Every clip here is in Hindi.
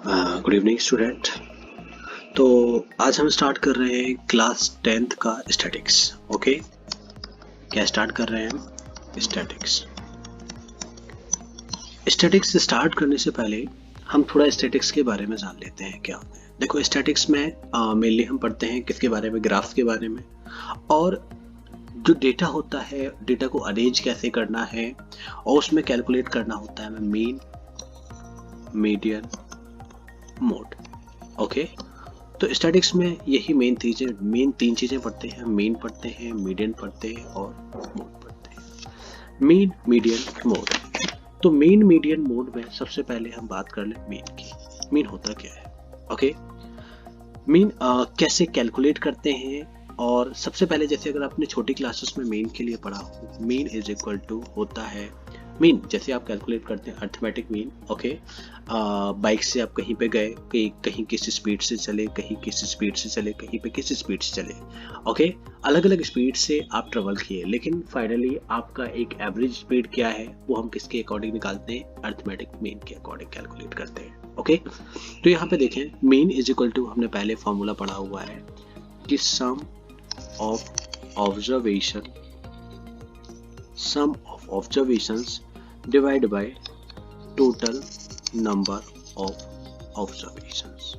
Good evening student. तो आज हम स्टार्ट कर रहे हैं क्लास 10th का स्टैटिक्स। ओके, क्या स्टार्ट कर रहे हैं हम? स्टैटिक्स। स्टैटिक्स स्टार्ट करने से पहले हम थोड़ा स्टैटिक्स के बारे में जान लेते हैं क्या होता है। देखो, स्टैटिक्स में मेनली हम पढ़ते हैं किसके बारे में? ग्राफ्स के बारे में, और जो डेटा होता है डेटा को अरेंज कैसे करना है और उसमें कैलकुलेट करना होता है मीन, मीडियन, मोड। ओके, तो स्टैटिक्स में यही मेन तीन चीजें पढ़ते हैं। मीन पढ़ते हैं, मीडियन पढ़ते हैं और मोड पढ़ते हैं। Mean, median, mode. तो मीन, मीडियन, मोड में सबसे पहले हम बात कर ले मीन की। मीन होता क्या है? ओके, मीन कैसे कैलकुलेट करते हैं। और सबसे पहले जैसे अगर आपने छोटी क्लासेस में मीन के लिए पढ़ा हो, मीन इज इक्वल टू होता है मीन, जैसे आप कैलकुलेट करते हैं अर्थमेटिक मीन। ओके, बाइक से आप कहीं पे गए, कहीं किस स्पीड से चले, कहीं किस स्पीड से चले, कहीं पे किस स्पीड से चले। ओके, अलग अलग स्पीड से आप ट्रेवल किए, लेकिन फाइनली आपका एक एवरेज स्पीड क्या है वो हम किसके अकॉर्डिंग निकालते हैं? अर्थमेटिक मीन के अकॉर्डिंग कैलकुलेट करते हैं। ओके, तो यहाँ पे देखें, मीन इज इक्वल टू हमने पहले फॉर्मूला पढ़ा हुआ है कि sum of observations divide by total number of observations.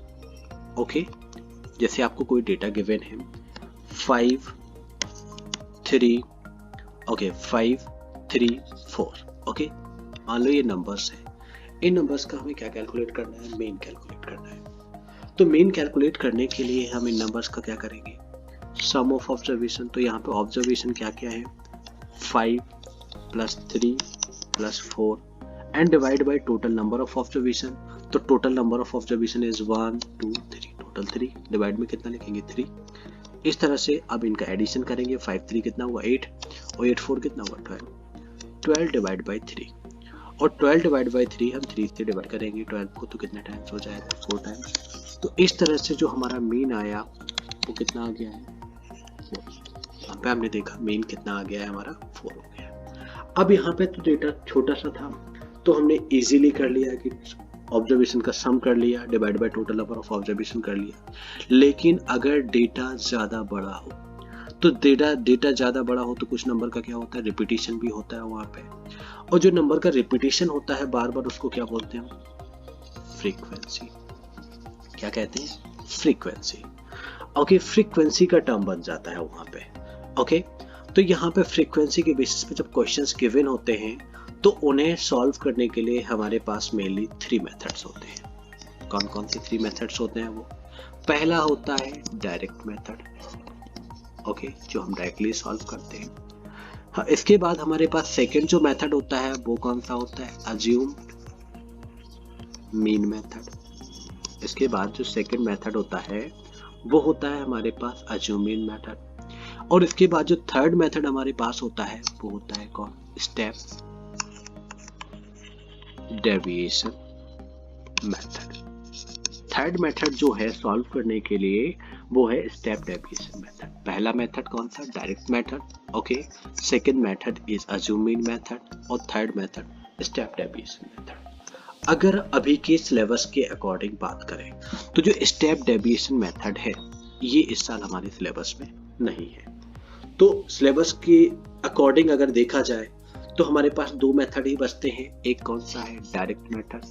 Okay, जैसे आपको कोई डेटा गिवन है 5 3 4। ओके, मान लो ये नंबर्स है। इन नंबर्स का हमें क्या कैलकुलेट करना है? मीन कैलकुलेट करना है। तो मीन कैलकुलेट करने के लिए हम इन नंबर्स का क्या करेंगे? सम ऑफ ऑब्जर्वेशन। तो यहाँ पे ऑब्जर्वेशन क्या क्या है? 5 + 3 + 4 and divide by total number of observation. तो total number of observation is 1 2 3, total 3। Divide में कितना लिखेंगे? 3। इस तरह से अब इनका एडिशन करेंगे। 5 3 कितना हुआ? 8, और 8 4 कितना हुआ? 12। 12 डिवाइड बाय 3, और 12 डिवाइड बाय 3 हम 3 से डिवाइड करेंगे। 12 को तो कितने टाइम्स हो जाएगा? 4 टाइम्स। तो इस तरह से जो हमारा मीन आया वो कितना आ गया है? 4। यहाँ पे हमने देखा मीन कितना आ गया है हमारा? 4 हो गया। अब यहाँ पे तो डेटा छोटा सा था, तो हमने इजीली कर लिया कि ऑब्जर्वेशन का सम कर लिया, divide by total number of observation कर लिया। लेकिन अगर डेटा ज्यादा बड़ा हो, तो डेटा ज्यादा बड़ा हो तो कुछ नंबर का क्या होता है? रिपीटिशन भी होता है वहां पे। और जो नंबर का रिपीटिशन होता है बार बार, उसको क्या बोलते हैं? फ्रीक्वेंसी। क्या कहते हैं? फ्रीक्वेंसी। ओके, फ्रीक्वेंसी का टर्म बन जाता है वहां पे। ओके, तो यहाँ पे फ्रीक्वेंसी के बेसिस पे जब क्वेश्चंस गिवन होते हैं तो उन्हें सॉल्व करने के लिए हमारे पास मेनली 3 मेथड्स होते हैं। कौन कौन से 3 मेथड्स होते हैं वो? पहला होता है डायरेक्ट मेथड। ओके, जो हम डायरेक्टली सॉल्व करते हैं। हाँ, इसके बाद हमारे पास सेकंड जो मेथड होता है वो कौन सा होता है? Assumed mean method. इसके बाद जो सेकंड मेथड होता है वो होता है हमारे पास अज्यूम मीन मेथड। और इसके बाद जो थर्ड मेथड हमारे पास होता है वो होता है कौन? Step deviation method. Third method जो है सॉल्व करने के लिए वो है स्टेप डेविएशन मेथड। पहला मेथड कौन सा? Direct method. Okay, second method is assume mean method, और third method step deviation method. अगर अभी के सिलेबस के अकॉर्डिंग बात करें तो जो स्टेप डेविएशन मेथड है ये इस साल हमारे सिलेबस में नहीं है। तो सिलेबस के अकॉर्डिंग अगर देखा जाए तो हमारे पास 2 मेथड ही बचते हैं। एक कौन सा है? Direct method.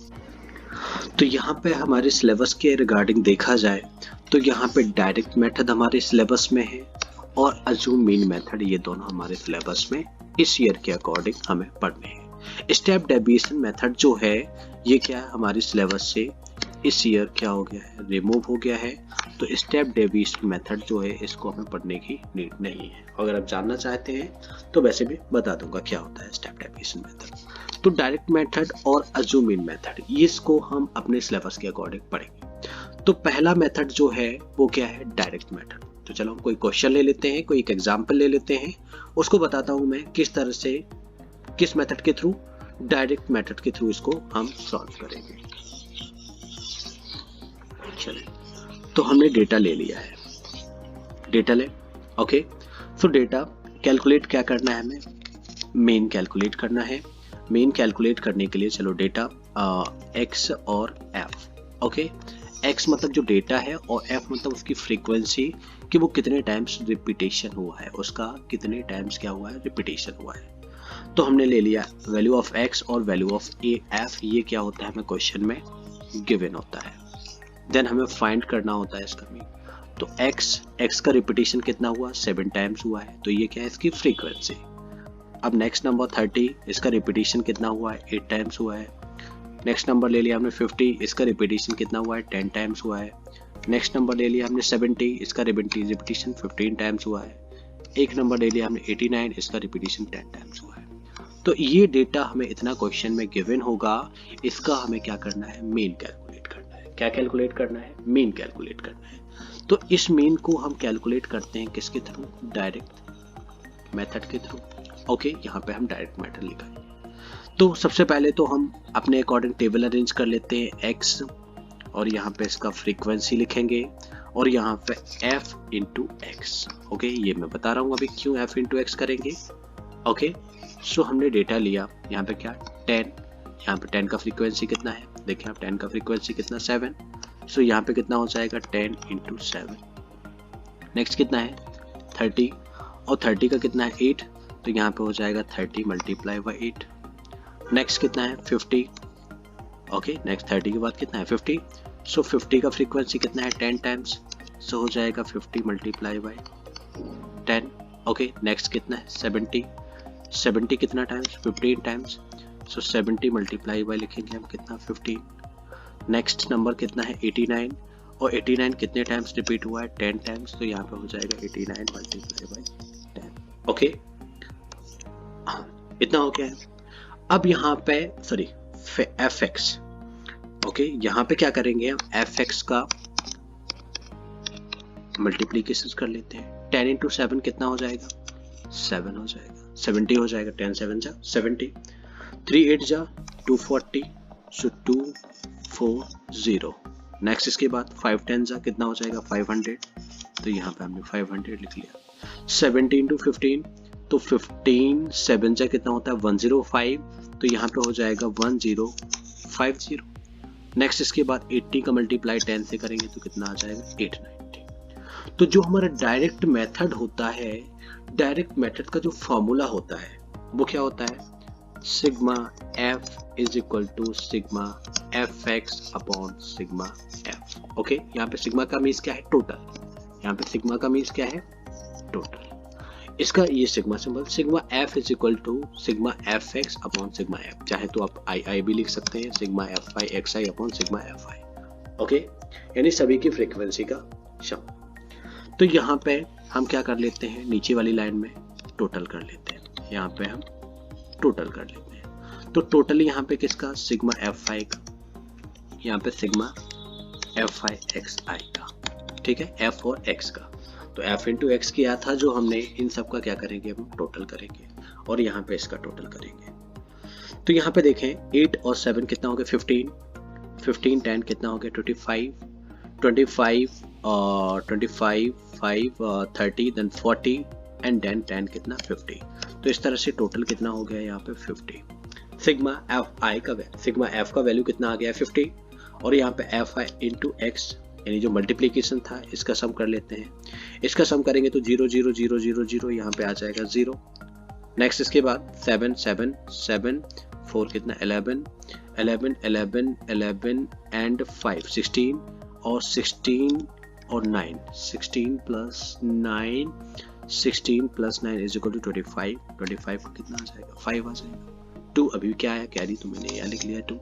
तो यहाँ पे हमारे सिलेबस के रिगार्डिंग देखा जाए तो यहाँ पे डायरेक्ट मेथड हमारे सिलेबस में है, और अज्यूम मीन मेथड, ये दोनों हमारे सिलेबस में इस ईयर के अकॉर्डिंग हमें पढ़ने हैं। स्टेप डेविएशन मेथड जो है ये क्या है? हमारे सिलेबस से इस ईयर क्या हो गया है? रिमूव हो गया है। तो स्टेप डेविएशन मेथड जो है इसको हमें पढ़ने की नीड नहीं है। अगर आप जानना चाहते हैं तो वैसे भी बता दूंगा क्या होता है स्टेप डेविएशन मेथड। तो डायरेक्ट मेथड और अज्यूम मीन मेथड, इसको हम अपने सिलेबस के अकॉर्डिंग पढ़ेंगे। तो पहला मेथड जो है वो क्या है? Direct method. तो चलो हम कोई क्वेश्चन ले लेते हैं, कोई एक एग्जाम्पल ले लेते हैं, उसको बताता हूं मैं किस तरह से, किस मेथड के थ्रू? डायरेक्ट मेथड के थ्रू इसको हम सॉल्व करेंगे। चलिए, तो हमने डेटा ले लिया है, डेटा ले। ओके, तो डेटा कैलकुलेट क्या करना है हमें? मीन कैलकुलेट करना है। मीन कैलकुलेट करने के लिए चलो डेटा x और f। ओके, एक्स मतलब जो डेटा है और एफ मतलब उसकी फ्रीक्वेंसी कि वो कितने टाइम्स रिपीटेशन हुआ है, उसका कितने टाइम्स क्या हुआ है, रिपीटेशन हुआ है। तो हमने ले लिया वैल्यू ऑफ एक्स और वैल्यू ऑफ ए एफ, ये क्या होता है हमें क्वेश्चन में गिवन होता है। देन हमें फाइंड करना होता है इसका मीन। तो एक्स का रिपीटेशन कितना हुआ, 7 टाइम्स हुआ है, तो ये क्या है इसकी फ्रीक्वेंसी। अब नेक्स्ट नंबर 30, इसका रिपीटेशन कितना हुआ है, 8 टाइम्स हुआ है। नेक्स्ट नंबर ले लिया हमने 50, इसका रिपीटेशन कितना हुआ है, 10 टाइम्स हुआ है। नेक्स्ट नंबर ले लिया हमने 70, इसका रिपीटेशन 15 टाइम्स हुआ है। एक नंबर ले लिया हमने 89, इसका रिपीटेशन 10 टाइम्स हुआ है। तो ये डेटा हमें इतना क्वेश्चन में गिवन होगा, इसका हमें क्या करना है, मीन कैलकुलेट करना है। क्या कैलकुलेट करना है, मीन कैलकुलेट करना है। तो इस मीन को हम कैलकुलेट करते हैं किसके थ्रू, डायरेक्ट मेथड के थ्रू। ओके, यहाँ पे हम डायरेक्ट मेथड लिखा है। तो सबसे पहले तो हम अपने अकॉर्डिंग टेबल अरेंज कर लेते हैं, एक्स और यहाँ पे इसका फ्रीक्वेंसी लिखेंगे और यहाँ पे f इंटू एक्स। ओके, ये मैं बता रहा हूँ अभी क्यों f इंटू एक्स करेंगे। ओके, सो हमने डेटा लिया, यहाँ पे क्या 10, यहाँ पे 10 का फ्रीक्वेंसी कितना है, देखिए आप 10 का फ्रीक्वेंसी कितना 7, सो यहाँ पे कितना हो जाएगा 10 इंटू 7। नेक्स्ट कितना है 30 और 30 का कितना है 8, तो यहाँ पे हो जाएगा 30 मल्टीप्लाई बाई 8। नेक्स्ट कितना है 50। ओके, नेक्स्ट 30 के बाद कितना है 50, सो 50 का फ्रीक्वेंसी कितना है 10 टाइम्स, सो हो जाएगा 50 मल्टीप्लाई बाई 10। ओके, नेक्स्ट कितना है 70 कितना times, 15 times, so 70 multiply by लिखेंगे हम कितना 15। नेक्स्ट नंबर कितना है 89 और 89 कितने टाइम्स रिपीट हुआ है 10 टाइम्स, तो यहाँ पे हो जाएगा 89 मल्टीप्लाई बाई 10। ओके, इतना हो गया है। अब यहाँ पे सॉरी एफ एक्स, ओके, यहाँ पे क्या करेंगे हम एफ एक्स का मल्टीप्लीकेशन कर लेते हैं। 10 इंटू 7 कितना हो जाएगा 7 हो जाएगा, 70 हो जाएगा, 10 7 जा 70, 3 8 जा 240, सो 240। नेक्स्ट इसके बाद 5 10 जा कितना हो जाएगा 500, तो यहाँ पे हमने 500 लिख लिया। 70 इंटू 15, तो 15 7 जा कितना होता है 105, तो यहाँ पे हो जाएगा 1050। नेक्स्ट इसके बाद 80 का मल्टीप्लाई 10 से करेंगे तो कितना आ जाएगा 890। तो जो हमारा डायरेक्ट मेथड होता है, डायरेक्ट मेथड का जो फॉर्मूला होता है वो क्या होता है, sigma f is equal to sigma f x upon sigma f. Okay, यहाँ पे सिग्मा का मीन्स क्या है टोटल, यहाँ पे सिग्मा का मीन्स क्या है टोटल। इसका ये sigma symbol, sigma f is equal to sigma f x upon sigma f, चाहे तो आप आई आई भी लिख सकते हैं, sigma f i x i upon sigma f i. Okay, यानी सभी की फ्रीक्वेंसी का सम। तो यहाँ पे हम क्या कर लेते हैं, नीचे वाली लाइन में टोटल कर लेते हैं, यहाँ पे हम टोटल कर लेते हैं। तो टोटल यहाँ पे किसका, सिग्मा एफ आई का, यहाँ पे सिग्मा एफ आई एक्स आई का, ठीक है, एफ और एक्स का। तो एफ इंटू एक्स किया था जो हमने, इन सब का क्या करेंगे हम टोटल करेंगे और यहाँ पे इसका टोटल करेंगे। तो यहाँ पे देखें 8 और 7 कितना हो गया 15, 15 10 कितना हो गया 25, 25 25 5 30 देन 40 एंड देन 10 कितना 50। तो इस तरह से टोटल कितना हो गया यहाँ पे 50। सिग्मा एफ आई का, सिग्मा एफ का वैल्यू कितना आ गया 50 और यहाँ पे एफ आई इंटू एक्स यानी जो मल्टीप्लीकेशन था इसका सम कर लेते हैं। इसका सम करेंगे तो 0 0 0 0 0 यहाँ पे आ जाएगा 0। नेक्स्ट इसके बाद 7 7 7 4 कितना 11 11 11 11 एंड 5 16 और 16 और 9 16 plus 9 16 plus 9 is equal to 25। 25 को कितना आ जाएगा 5 आ जाएगा। 2 अभी क्या है कैरी, तो मैंने यहाँ लिख लिया 2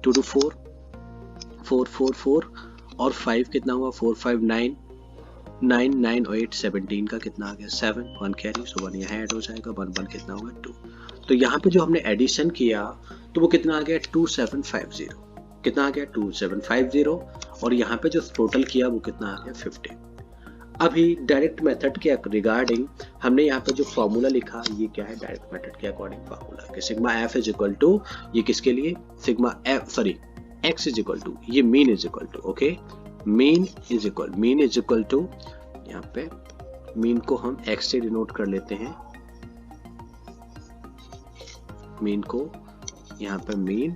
2 2 4 4 4 4 और 5 कितना हुआ 4 5 9 9 9 और 8 17 का कितना आ गया 7 1 कैरी, सो 1 यहाँ ऐड हो जाएगा 1 1 कितना होगा 2। तो यहाँ पे जो हमने एडिशन किया तो वो कितना आ गया 2750, कितना आ गया 2750 और यहाँ पे जो टोटल किया वो कितना आ गया 50। अभी डायरेक्ट मेथड के रिगार्डिंग हमने यहाँ पे जो फॉर्मूला लिखा ये क्या है, डायरेक्ट मेथड के अकॉर्डिंग फॉर्मूला कि sigma f is equal to, ये किसके लिए sigma f sorry x is equal to, ये mean is equal to, okay mean is equal to, यहाँ पे मीन को हम एक्स से डिनोट कर लेते हैं, मीन को यहाँ पे मीन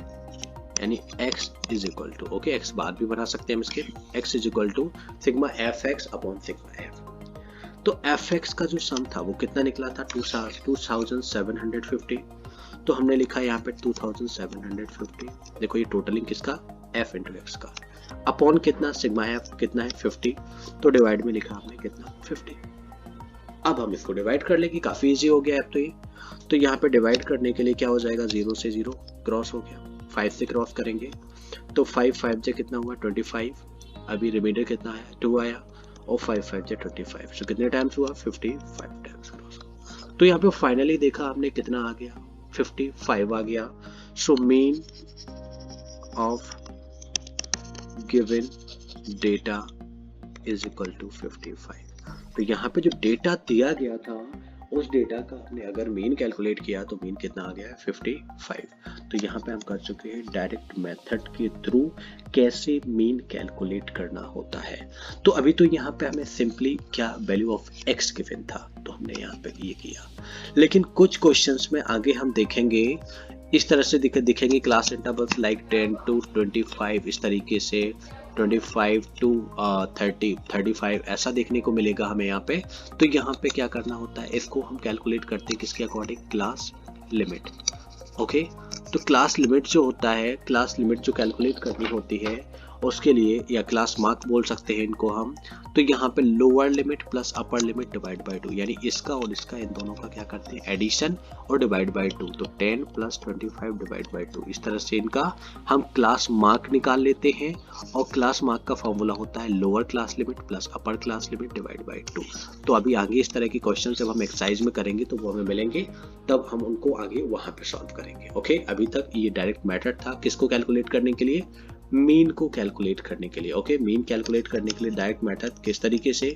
यानी x is equal to, okay x bar भी बना सकते हैं हम इसके, x is equal to sigma f x upon sigma f. तो एफ एक्स का जो सम था वो कितना निकला था 2750। तो हमने लिखा यहाँ पे 2750। देखो ये टोटलिंग किसका, f इंटू एक्स का, अपॉन कितना सिग्मा एफ कितना है 50, तो डिवाइड में लिखा हमने कितना 50। अब हम इसको डिवाइड कर लेंगे, काफी इजी हो गया है। तो यहाँ पे डिवाइड करने के लिए क्या हो जाएगा, 0 से 0 क्रॉस हो गया, 5 से क्रॉस करेंगे तो 5 5 से कितना हुआ 25, अभी रिमाइंडर कितना आया 2 आया, और 5 5 से 25, सो कितने टाइम्स हुआ 55 टाइम्स क्रॉस। तो यहाँ पे फाइनली देखा आपने कितना आ गया 55 आ गया। So mean of given data is equal to 55। तो यहाँ पे जो डेटा दिया गया था उस डेटा का हमने अगर मीन कैलकुलेट किया तो मीन कितना आ गया है 55। तो यहाँ पे हम कर चुके हैं डायरेक्ट मेथड के थ्रू कैसे मीन कैलकुलेट करना होता है। तो अभी तो यहाँ पे हमें सिंपली क्या वैल्यू ऑफ x गिवन था तो हमने यहाँ पे ये किया, लेकिन कुछ क्वेश्चंस में आगे हम देखेंगे इस तरह से दिखेंगे क्लास इंटरवल्स लाइक 10 to 25, इस तरीके से 25 to 30, 35 ऐसा देखने को मिलेगा हमें यहाँ पे। तो यहाँ पे क्या करना होता है, इसको हम कैलकुलेट करते हैं किसके अकॉर्डिंग, क्लास लिमिट। ओके, तो क्लास लिमिट जो होता है, क्लास लिमिट जो कैलकुलेट करनी होती है उसके लिए, या क्लास मार्क बोल सकते हैं इनको हम, तो यहाँ पे lower limit plus upper limit divide by 2, यानी इसका और इसका इन दोनों का क्या करते हैं एडिशन और डिवाइड बाय 2, तो 10 प्लस 25 डिवाइड बाय 2, इस तरह से इनका हम क्लास मार्क निकाल लेते हैं। और क्लास मार्क का फॉर्मूला होता है lower class limit plus upper class limit divide by 2। तो अभी आगे इस तरह के क्वेश्चन जब हम एक्सरसाइज में करेंगे तो वो हमें मिलेंगे, तब हम उनको आगे वहां पे सॉल्व करेंगे। ओके, अभी तक ये डायरेक्ट मेथड था किसको कैलकुलेट करने के लिए, मीन को कैलकुलेट करने के लिए। ओके, मीन कैलकुलेट करने के लिए डायरेक्ट मेथड किस तरीके से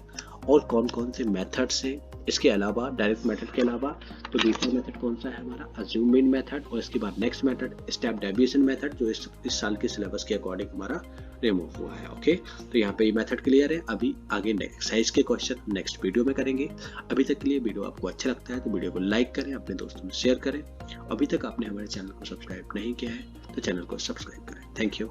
और कौन कौन से मेथड्स हैं, इसके अलावा डायरेक्ट मेथड के अलावा तो दूसरा मेथड कौन सा है हमारा, अज्यूम मीन मेथड, और इसके बाद next method step deviation method जो इस साल के सिलेबस के अकॉर्डिंग हमारा रिमूव हुआ है। ओके, तो यहाँ पे ये मेथड क्लियर है। अभी आगे एक्सरसाइज के क्वेश्चन नेक्स्ट वीडियो में करेंगे। अभी तक के लिए वीडियो आपको अच्छा लगता है तो वीडियो को लाइक करें, अपने दोस्तों में शेयर करें। अभी तक आपने हमारे चैनल को सब्सक्राइब नहीं किया है तो चैनल को सब्सक्राइब करें। Thank you.